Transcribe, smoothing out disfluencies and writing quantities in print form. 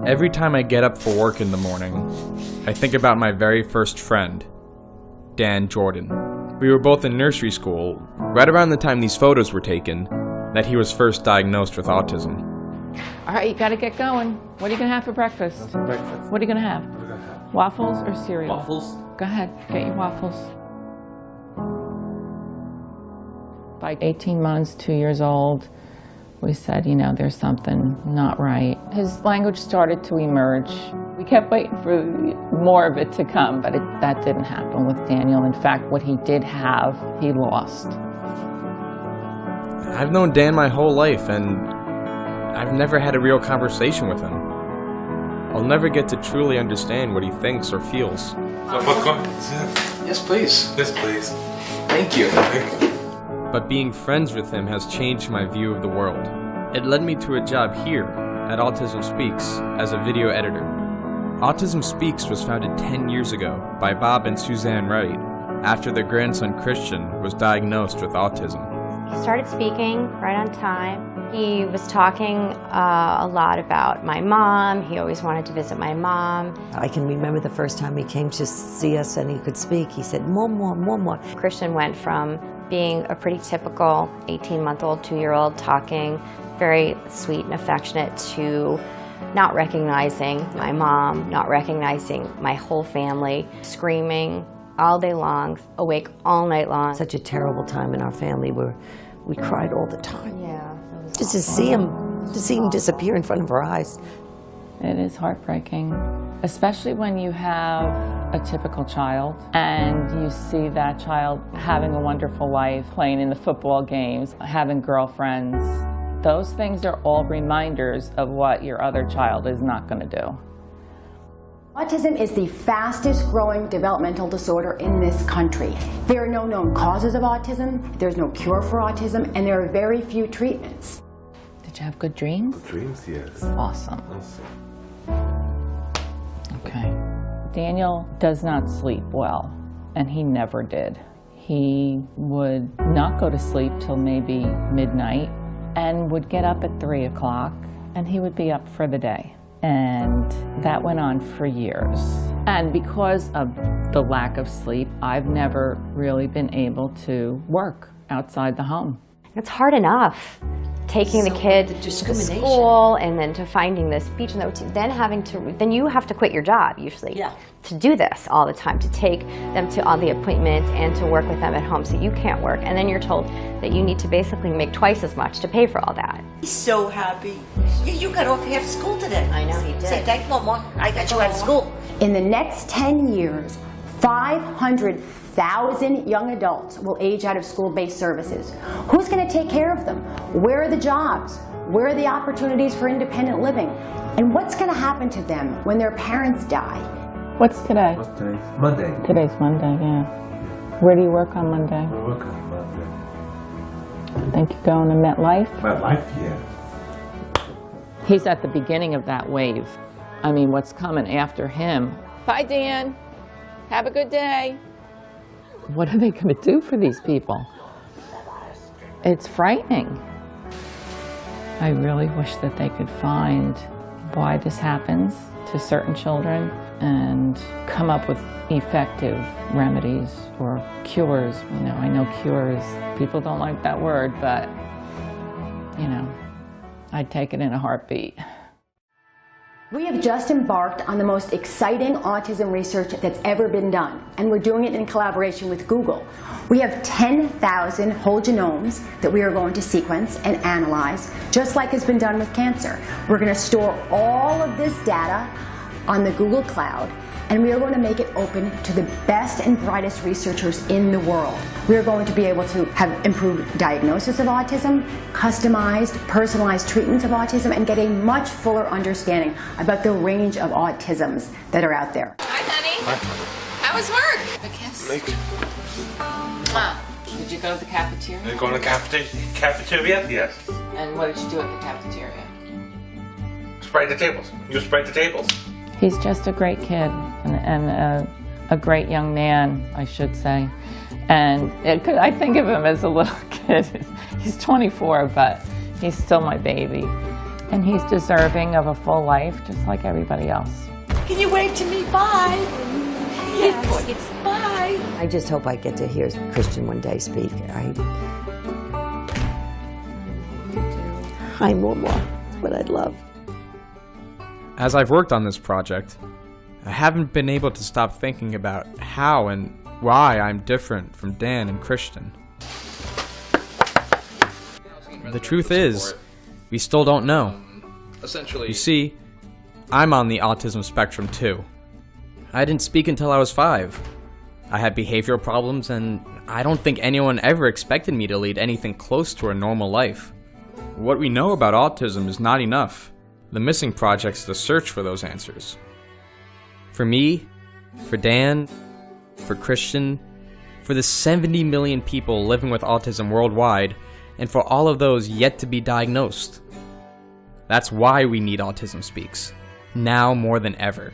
Every time I get up for work in the morning, I think about my very first friend, Dan Jordan. We were both in nursery school, right around the time these photos were taken, that he was first diagnosed with autism. All right, you gotta get going. What are you gonna have for breakfast? What are you gonna have? Waffles or cereal? Waffles. Go ahead, get your waffles. By 18 months, 2 years old, we said, you know, there's something not right. His language started to emerge. We kept waiting for more of it to come, but that didn't happen with Daniel. In fact, what he did have, he lost. I've known Dan my whole life, and I've never had a real conversation with him. I'll never get to truly understand what he thinks or feels. Yes, please. Yes, please. Thank you. But being friends with him has changed my view of the world. It led me to a job here at Autism Speaks as a video editor. Autism Speaks was founded 10 years ago by Bob and Suzanne Wright after their grandson Christian was diagnosed with autism. He started speaking right on time. He was talking a lot about my mom. He always wanted to visit my mom. I can remember the first time he came to see us and he could speak. He said, "Mama, mama." Christian went from being a pretty typical 18-month-old, 2-year-old, talking very sweet and affectionate, to not recognizing my mom, not recognizing my whole family, screaming all day long, awake all night long. Such a terrible time in our family where we cried all the time. Yeah. Just to see him disappear in front of our eyes. It is heartbreaking, especially when you have a typical child and you see that child having a wonderful life, playing in the football games, having girlfriends. Those things are all reminders of what your other child is not going to do. Autism is the fastest growing developmental disorder in this country. There are no known causes of autism, there's no cure for autism, and there are very few treatments. Did you have good dreams? Dreams, yes. Awesome. Okay. Daniel does not sleep well, and he never did. He would not go to sleep till maybe midnight and would get up at 3 o'clock, and he would be up for the day. And that went on for years. And because of the lack of sleep, I've never really been able to work outside the home. It's hard enough taking the kid to school and then to finding this speech and then you have to quit your job usually to do this all the time, to take them to all the appointments and to work with them at home, so you can't work, and then you're told that you need to basically make twice as much to pay for all that. He's so happy. You got off half school today. I know he did. Say thank Mama, I got you out of school. In the next 10 years, 500,000 young adults will age out of school-based services. Who's going to take care of them? Where are the jobs? Where are the opportunities for independent living? And what's going to happen to them when their parents die? What's today? What's today? Monday. Today's Monday, yeah. Where do you work on Monday? I work on Monday. I think you're going to MetLife? MetLife, yeah. He's at the beginning of that wave. I mean, what's coming after him? Bye, Dan. Have a good day. What are they going to do for these people? It's frightening. I really wish that they could find why this happens to certain children and come up with effective remedies or cures. You know, I know cures, people don't like that word, but, you know, I'd take it in a heartbeat. We have just embarked on the most exciting autism research that's ever been done, and we're doing it in collaboration with Google. We have 10,000 whole genomes that we are going to sequence and analyze, just like has been done with cancer. We're going to store all of this data on the Google Cloud, and we are going to make it open to the best and brightest researchers in the world. We are going to be able to have improved diagnosis of autism, customized, personalized treatments of autism, and get a much fuller understanding about the range of autisms that are out there. Hi, honey. Hi. How was work? A kiss. Did you go to the cafeteria? Are you going to the cafeteria? Yes. And what did you do at the cafeteria? Spray the tables. You sprayed the tables. He's just a great kid and a great young man, I should say. And I think of him as a little kid. He's 24, but he's still my baby. And he's deserving of a full life, just like everybody else. Can you wave to me? Bye. Yes. Bye. I just hope I get to hear Christian one day speak. Hi, Mama. That's what I'd love. As I've worked on this project, I haven't been able to stop thinking about how and why I'm different from Dan and Christian. The truth is, we still don't know. Essentially, You see, I'm on the autism spectrum too. I didn't speak until I was 5. I had behavioral problems, and I don't think anyone ever expected me to lead anything close to a normal life. What we know about autism is not enough. The missing project's the search for those answers. For me, for Dan, for Christian, for the 70 million people living with autism worldwide, and for all of those yet to be diagnosed. That's why we need Autism Speaks, now more than ever.